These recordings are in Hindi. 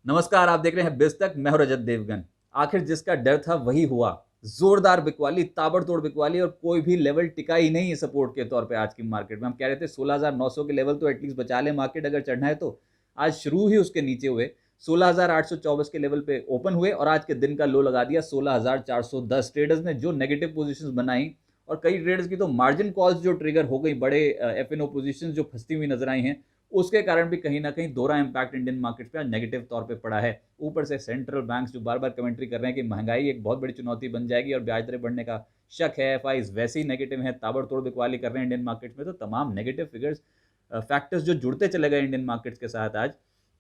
नमस्कार, आप देख रहे हैं बिज तक। मैं हूं रजत देवगन। आखिर जिसका डर था वही हुआ। जोरदार बिकवाली, ताबड़तोड़ बिकवाली और कोई भी लेवल टिका ही नहीं है सपोर्ट के तौर पे आज की मार्केट में। हम कह रहे थे 16,900 के लेवल तो एटलीस्ट बचा ले मार्केट अगर चढ़ना है तो। आज शुरू ही उसके नीचे हुए, 16,824 के लेवल पे ओपन हुए और आज के दिन का लो लगा दिया 16,410। ट्रेडर्स ने जो नेगेटिव पोजीशंस बनाई और कई ट्रेडर्स की तो मार्जिन कॉल्स जो ट्रिगर हो गई, बड़े एफएनओ पोजीशंस जो फंसती हुई नजर आई हैं, उसके कारण भी कहीं ना कहीं दोहरा इंपैक्ट इंडियन मार्केट पे आज नेगेटिव तौर पे पड़ा है। ऊपर से सेंट्रल बैंक्स जो बार बार कमेंट्री कर रहे हैं कि महंगाई एक बहुत बड़ी चुनौती बन जाएगी और ब्याज दरें बढ़ने का शक है, एफआईज वैसे ही नेगेटिव है, ताबड़तोड़ बिकवाली कर रहे हैं इंडियन मार्केट में। तो तमाम नेगेटिव फिगर्स, फैक्टर्स जो जुड़ते चले गए इंडियन मार्केट्स के साथ आज,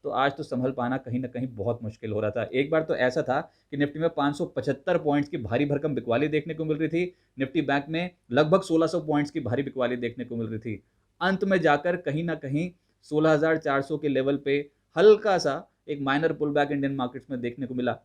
तो आज तो संभल पाना कहीं ना कहीं बहुत मुश्किल हो रहा था। एक बार तो ऐसा था कि निफ्टी में 575 पॉइंट्स की भारी भरकम बिकवाली देखने को मिल रही थी। निफ्टी बैंक में लगभग 1600 पॉइंट्स की भारी बिकवाली देखने को मिल रही थी। अंत में जाकर कहीं ना कहीं 16,400 के लेवल पे हल्का सा एक minor pull back Indian markets में देखने को मिला।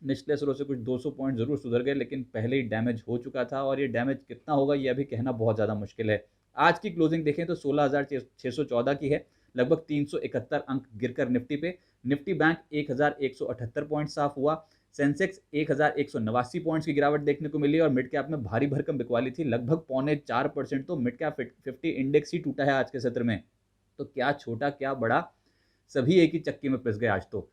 निचले स्रों से कुछ 200 पॉइंट जरूर सुधर गए, लेकिन पहले ही डैमेज हो चुका था और ये डैमेज कितना होगा ये अभी कहना बहुत ज़्यादा मुश्किल है। आज की क्लोजिंग देखें तो 16,614 की है, लगभग 371 अंक गिरकर निफ्टी पे। निफ्टी बैंक 1,178 पॉइंट साफ हुआ। सेंसेक्स 1,189 पॉइंट्स की गिरावट देखने को मिली और मिड कैप में भारी भरकम बिकवाली थी, लगभग 0.4%। तो मिड कैप 50 इंडेक्स ही टूटा है आज के सत्र में। तो क्या छोटा क्या बड़ा, सभी एक ही चक्की में पिस गए आज तो।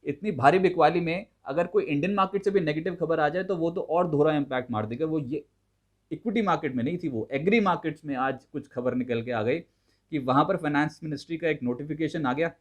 इतनी भारी बिकवाली में अगर कोई इंडियन मार्केट से भी नेगेटिव खबर आ जाए तो वो तो और दोहरा इंपैक्ट मार देगा। वो ये इक्विटी मार्केट में नहीं थी, वो एग्री मार्केट्स में आज कुछ खबर निकल के आ गई कि वहां पर फाइनेंस मिनिस्ट्री का एक नोटिफिकेशन आ गया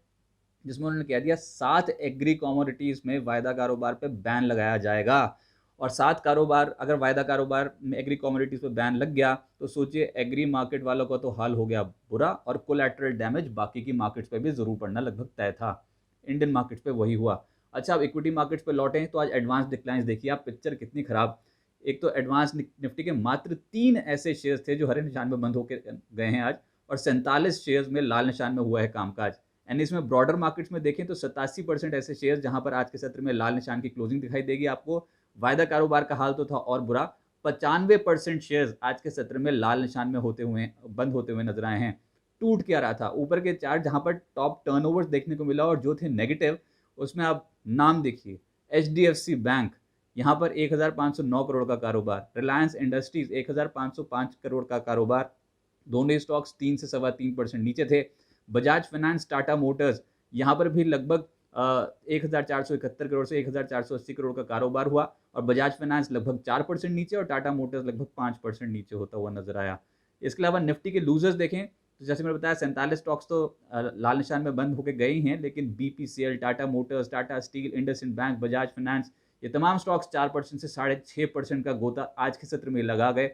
जिसमें उन्होंने कह दिया 7 एग्री कमोडिटीज में वायदा कारोबार पे बैन लगाया जाएगा। और 7 कारोबार, अगर वायदा कारोबार में एग्री कमोडिटीज पे बैन लग गया तो सोचिए एग्री मार्केट वालों का तो हाल हो गया बुरा, और कोलैटरल डैमेज बाकी की मार्केट्स पे भी जरूर पड़ना लगभग तय था। इंडियन मार्केट्स पे वही हुआ। अच्छा, अब इक्विटी मार्केट्स पे लौटे तो आज एडवांस डिक्लाइंस देखिए आप, पिक्चर कितनी खराब। एक तो एडवांस निफ्टी के मात्र 3 ऐसे शेयर्स थे जो हरे निशान में बंद होकर गए हैं आज, और 47 शेयर्स में लाल निशान में हुआ है कामकाज। एंड इसमें ब्रॉडर मार्केट्स में देखें तो 87% ऐसे शेयर जहां पर आज के सत्र में लाल निशान की क्लोजिंग दिखाई देगी आपको। वायदा कारोबार का हाल तो था और बुरा, 95% शेयर्स आज के सत्र में लाल निशान में होते हुए बंद होते हुए नजर आए हैं। टूट क्या रहा था ऊपर के चार्ट, जहां पर टॉप टर्नओवर्स देखने को मिला और जो थे नेगेटिव, उसमें आप नाम देखिए। HDFC बैंक, यहाँ पर 1,509 करोड़ का कारोबार। रिलायंस इंडस्ट्रीज 1,505 करोड़ का कारोबार। दोनों स्टॉक्स 3 से 3.25% नीचे थे। बजाज फाइनेंस, टाटा मोटर्स, यहाँ पर भी लगभग 1,471 करोड़ से 1,480 करोड़ का कारोबार हुआ और बजाज फाइनेंस लगभग 4% नीचे और टाटा मोटर्स लगभग 5% नीचे होता हुआ नजर आया। इसके अलावा निफ्टी के लूजर्स देखें तो जैसे मैंने बताया 47 स्टॉक्स तो लाल निशान में बंद होकर गए ही हैं, लेकिन BPCL, Tata Motors, Tata steel, IndusInd bank, Bajaj finance, ये तमाम स्टॉक्स 4% से 6.5% का गोता आज के सत्र में लगा गए।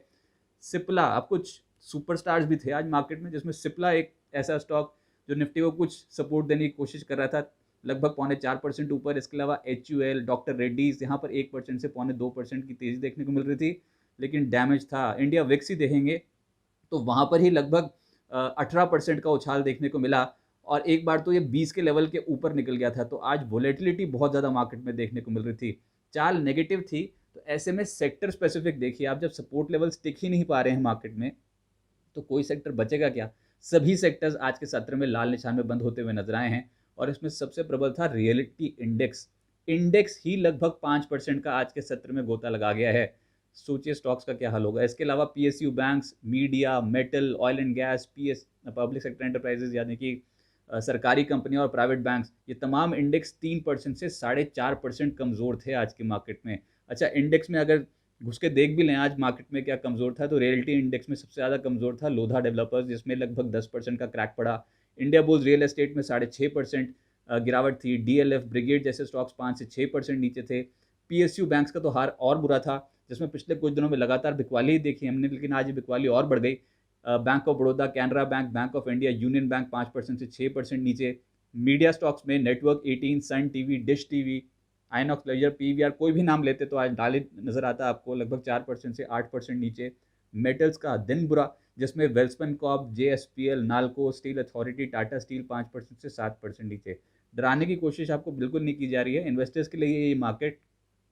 सिप्ला, अब कुछ सुपरस्टार्स भी थे आज मार्केट में, जिसमें सिप्ला एक ऐसा स्टॉक जो निफ्टी को कुछ सपोर्ट देने की कोशिश कर रहा था, लगभग 0.4% ऊपर। इसके अलावा HUL, डॉक्टर रेड्डीज, यहाँ पर 1% से 0.2% की तेजी देखने को मिल रही थी, लेकिन डैमेज था। इंडिया विक्स ही देखेंगे तो वहाँ पर ही लगभग 18% का उछाल देखने को मिला और एक बार तो ये 20 के लेवल के ऊपर निकल गया था। तो आज वोलेटिलिटी बहुत ज़्यादा मार्केट में देखने को मिल रही थी, चाल नेगेटिव थी। तो ऐसे में सेक्टर स्पेसिफिक देखिए आप, जब सपोर्ट लेवल्स टिक ही नहीं पा रहे हैं मार्केट में तो कोई सेक्टर बचेगा क्या। सभी सेक्टर्स आज के सत्र में लाल निशान में बंद होते हुए नजर आए हैं और इसमें सबसे प्रबल था रियलिटी इंडेक्स। इंडेक्स ही लगभग 5% का आज के सत्र में गोता लगा गया है। सोचिए स्टॉक्स का क्या हाल होगा। इसके अलावा PSU banks, media, metal, oil and gas, public sector enterprises यानी कि सरकारी कंपनियां और प्राइवेट बैंक्स, ये तमाम इंडेक्स 3% से 4.5% कमजोर थे आज की मार्केट में। अच्छा, इंडेक्स में अगर घुस के देख भी लें आज मार्केट में क्या कमजोर था, तो रियलिटी इंडेक्स में सबसे ज़्यादा कमजोर था लोधा डेवलपर्स, जिसमें लगभग 10% का क्रैक पड़ा। इंडिया बुल्स रियल एस्टेट में 6.5% गिरावट थी। DLF, ब्रिगेड जैसे स्टॉक्स 5 से 6% नीचे थे। PSU बैंक्स का तो हार और बुरा था, जिसमें पिछले कुछ दिनों में लगातार बिकवाली ही देखी हमने, लेकिन आज ये बिकवाली और बढ़ गई। Bank of Baroda, Canara bank, bank of India, union bank 5% से 6% नीचे। मीडिया स्टॉक्स में network 18, Sun TV, dish TV, INOX leisure, PVR, कोई भी नाम लेते तो आज डाले नजर आता आपको, लगभग 4% से 8% नीचे। मेटल्स का दिन बुरा, जिसमें Welspun Corp, JSPL, NALCO, steel authority, Tata steel 5% से 7% नीचे। डराने की कोशिश आपको बिल्कुल नहीं की जा रही है इन्वेस्टर्स के लिए ये मार्केट,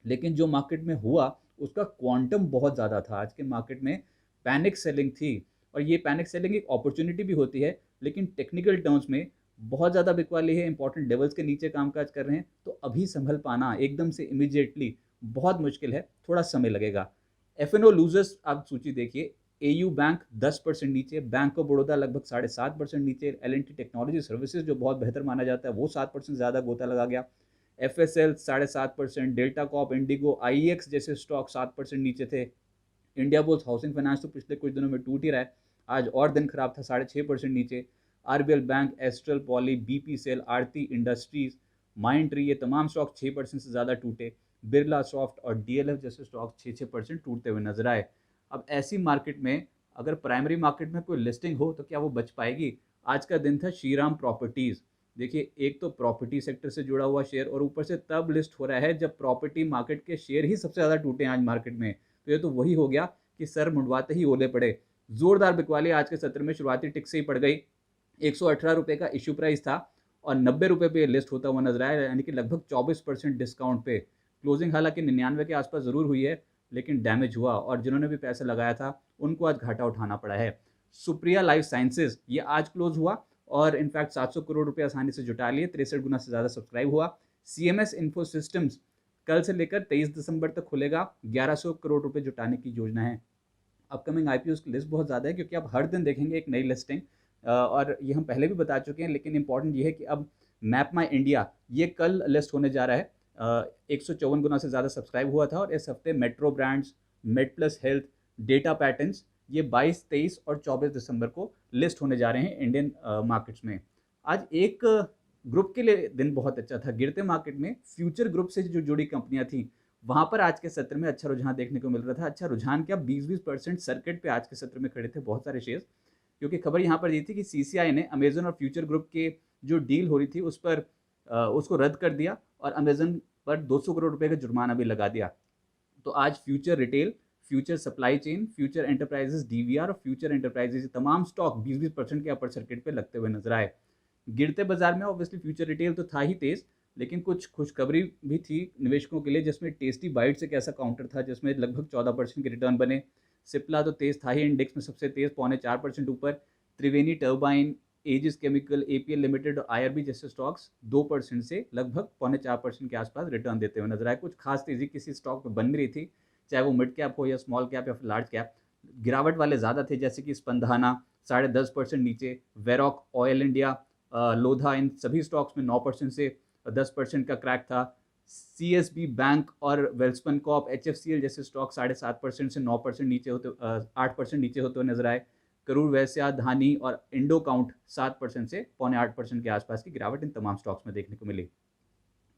लेकिन जो मार्केट में हुआ उसका क्वांटम बहुत ज़्यादा था। आज के मार्केट में पैनिक सेलिंग थी और ये पैनिक सेलिंग एक अपॉर्चुनिटी भी होती है, लेकिन टेक्निकल टर्म्स में बहुत ज़्यादा बिकवाली है, इंपॉर्टेंट लेवल्स के नीचे कामकाज कर रहे हैं, तो अभी संभल पाना एकदम से इमीडिएटली बहुत मुश्किल है, थोड़ा समय लगेगा। एफ-एन-ओ लूजर्स आप सूची देखिए, एयू बैंक 10% नीचे, बैंक ऑफ बड़ौदा लगभग 7.5% नीचे, एल-एन-टी टेक्नोलॉजी सर्विसेज जो बहुत बेहतर माना जाता है वो 7% ज़्यादा गोता लगा गया, एफ-एस-एल 7.5%, डेल्टा कॉप, इंडिगो, आई-एक्स जैसे स्टॉक 7% नीचे थे, इंडिया बुल्स हाउसिंग फाइनेंस तो पिछले कुछ दिनों में टूट ही रहा है, आज और दिन खराब था, 6.5% नीचे, RBL bank, Astral Poly, BPCL, Aarti industries, Mindtree, ये तमाम स्टॉक 6% से ज़्यादा टूटे, बिरला सॉफ्ट और डीएलएफ जैसे स्टॉक 6% टूटते हुए नजर आए। अब ऐसी मार्केट में अगर प्राइमरी मार्केट में कोई लिस्टिंग हो तो क्या वो बच पाएगी? आज का दिन था श्रीराम प्रॉपर्टीज़। देखिए, एक तो प्रॉपर्टी सेक्टर से जुड़ा हुआ शेयर और ऊपर से तब लिस्ट हो रहा है जब प्रॉपर्टी मार्केट के शेयर ही सबसे ज़्यादा टूटे हैं आज मार्केट में। तो ये तो वही हो गया कि सर मुंडवाते ही ओले पड़े। जोरदार बिकवाली आज के सत्र में शुरुआती टिक से ही पड़ गई। 118 रुपये का इश्यू प्राइस था और 90 रुपये पे लिस्ट होता हुआ नजर आया, यानी कि लगभग 24% डिस्काउंट पे। क्लोजिंग हालांकि 99 के आसपास ज़रूर हुई है, लेकिन डैमेज हुआ और जिन्होंने भी पैसा लगाया था उनको आज घाटा उठाना पड़ा है। सुप्रिया लाइफ साइंसेज ये आज क्लोज हुआ और इनफैक्ट 700 करोड़ रुपए आसानी से जुटा लिए, 63 गुना से ज़्यादा सब्सक्राइब हुआ। सीएमएस इन्फो सिस्टम्स कल से लेकर 23 दिसंबर तक खुलेगा, 1100 करोड़ रुपए जुटाने की योजना है। अपकमिंग आईपीओ की लिस्ट बहुत ज़्यादा है क्योंकि आप हर दिन देखेंगे एक नई लिस्टिंग, और ये हम पहले भी बता चुके हैं, लेकिन इंपॉर्टेंट ये है कि अब मैप माई इंडिया ये कल लिस्ट होने जा रहा है। 154 गुना से ज़्यादा सब्सक्राइब हुआ था और इस हफ्ते metro brands, made plus health, data patterns ये 22, 23 और 24 दिसंबर को लिस्ट होने जा रहे हैं इंडियन मार्केट्स में। आज एक ग्रुप के लिए दिन बहुत अच्छा था, गिरते मार्केट में फ्यूचर ग्रुप से जो जुड़ी कंपनियां थी वहां पर आज के सत्र में अच्छा रुझान देखने को मिल रहा था। अच्छा रुझान क्या, 20% सर्किट पे आज के सत्र में खड़े थे बहुत सारे शेयर, क्योंकि खबर यहाँ पर ये थी कि सीसीआई ने अमेजन और फ्यूचर ग्रुप के जो डील हो रही थी उस पर उसको रद्द कर दिया और अमेजन पर 200 करोड़ रुपए का जुर्माना भी लगा दिया। तो आज future retail, future supply chain, future enterprises DVR और फ्यूचर एंटरप्राइजेस तमाम स्टॉक 20% के अपर सर्किट पे लगते हुए नजर आए। गिरते बाजार में ऑब्वियसली फ्यूचर रिटेल तो था ही तेज, लेकिन कुछ खुशखबरी भी थी निवेशकों के लिए, जिसमें टेस्टी बाइट्स एक ऐसा काउंटर था जिसमें लगभग 14% के रिटर्न बने। सिप्ला तो तेज था ही, इंडेक्स में सबसे तेज 0.25% ऊपर। Triveni turbine, Aegis chemical, APL limited और आईआरबी जैसे स्टॉक्स 2% से लगभग 0.25% के आसपास रिटर्न देते हुए नजर आए। कुछ खास तेजी किसी स्टॉक में बन नहीं रही थी, चाहे वो मिड कैप हो या स्मॉल कैप या फिर लार्ज कैप। गिरावट वाले ज़्यादा थे, जैसे कि स्पंदाना 10.5% नीचे, वेरॉक, ऑयल इंडिया, लोधा, इन सभी स्टॉक्स में 9% से 10% का क्रैक था। सीएसबी बैंक और वेल्सपन कॉप, एचएफसीएल जैसे स्टॉक 7.5% से 9% नीचे होते 8% नीचे होते हुए नजर आए। करूर वैश्या, धानी और इंडो काउंट 7% से 0.8% के आसपास की गिरावट इन तमाम स्टॉक्स में देखने को मिली।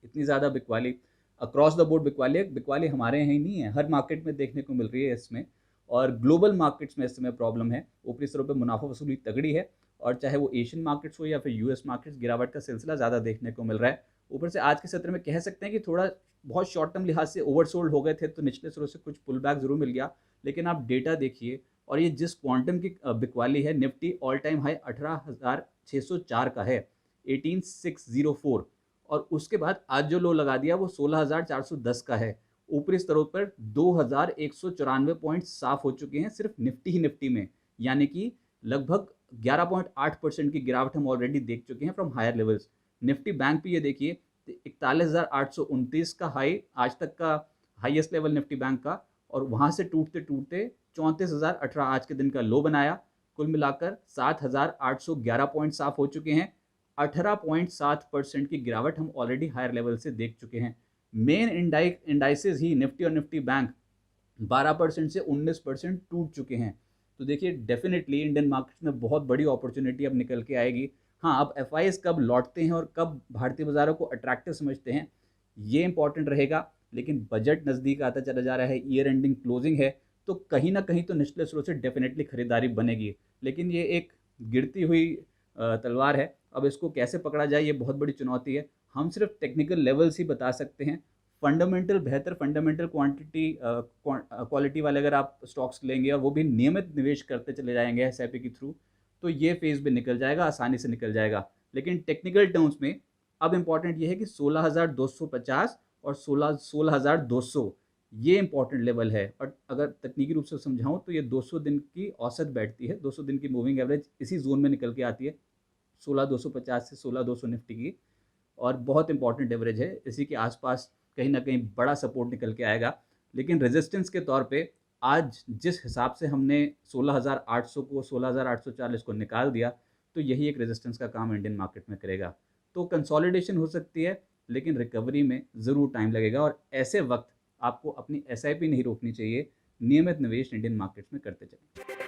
इतनी ज़्यादा बिकवाली अक्रॉस द बोर्ड, बिकवाली बिकवाली हमारे यहाँ ही नहीं है, हर मार्केट में देखने को मिल रही है इसमें, और ग्लोबल मार्केट्स में इस समय प्रॉब्लम है। ऊपरी स्तरों पर मुनाफा वसूली तगड़ी है और चाहे वो एशियन मार्केट्स हो या फिर यूएस मार्केट्स, गिरावट का सिलसिला ज़्यादा देखने को मिल रहा है। ऊपर से आज के सत्र में कह सकते हैं कि थोड़ा बहुत शॉर्ट टर्म लिहाज से ओवरसोल्ड हो गए थे, तो निचले स्तरों से कुछ पुल बैक जरूर मिल गया, लेकिन आप डेटा देखिए और ये जिस क्वांटम की बिकवाली है, निफ्टी ऑल टाइम हाई 18,604 का है, 18,604, और उसके बाद आज जो लो लगा दिया वो 16,410 का है। ऊपरी स्तरों पर 2,194 पॉइंट साफ हो चुके हैं सिर्फ निफ्टी ही निफ्टी में, यानी कि लगभग 11.8% की गिरावट हम ऑलरेडी देख चुके हैं from higher levels. Nifty bank पे ये देखिए 41,829 का हाई आज तक का हाईएस्ट लेवल निफ्टी बैंक का, और वहां से टूटते टूटते 34,018 आज के दिन का लो बनाया। कुल मिलाकर 7,811 पॉइंट साफ हो चुके हैं, 18.7% की गिरावट हम ऑलरेडी हायर लेवल से देख चुके हैं। मेन इंडाइसेस ही निफ्टी और निफ्टी बैंक 12% से 19% टूट चुके हैं। तो देखिए डेफिनेटली इंडियन मार्केट में बहुत बड़ी अपॉर्चुनिटी अब निकल के आएगी। हाँ, अब एफआईएस कब लौटते हैं और कब भारतीय बाजारों को अट्रैक्टिव समझते हैं ये इंपॉर्टेंट रहेगा, लेकिन बजट नज़दीक आता चला जा रहा है, ईयर एंडिंग क्लोजिंग है, तो कहीं ना कहीं तो निचले स्रोत से डेफिनेटली खरीदारी बनेगी, लेकिन ये एक गिरती हुई तलवार है। अब इसको कैसे पकड़ा जाए ये बहुत बड़ी चुनौती है। हम सिर्फ टेक्निकल लेवल्स ही बता सकते हैं। फंडामेंटल बेहतर फंडामेंटल क्वालिटी वाले अगर आप स्टॉक्स लेंगे और वो भी नियमित निवेश करते चले जाएंगे एसआईपी के थ्रू, तो ये फेज भी निकल जाएगा, आसानी से निकल जाएगा। लेकिन टेक्निकल टर्म्स में अब इंपॉर्टेंट ये है कि 16,250 और 16,200 ये इंपॉर्टेंट लेवल है, और अगर तकनीकी रूप से समझाऊं तो ये 200 दिन की औसत बैठती है, 200 दिन की मूविंग एवरेज इसी जोन में निकल के आती है। 16,250 से 16,200 निफ्टी की, और बहुत इंपॉर्टेंट एवरेज है। इसी के आसपास कहीं ना कहीं बड़ा सपोर्ट निकल के आएगा। लेकिन रेजिस्टेंस के तौर पे आज जिस हिसाब से हमने 16,800 को 16,840 को निकाल दिया, तो यही एक रेजिस्टेंस का काम इंडियन मार्केट में करेगा। तो कंसोलिडेशन हो सकती है, लेकिन रिकवरी में ज़रूर टाइम लगेगा, और ऐसे वक्त आपको अपनी एसआईपी नहीं रोकनी चाहिए, नियमित निवेश इंडियन मार्केट्स में करते चलें।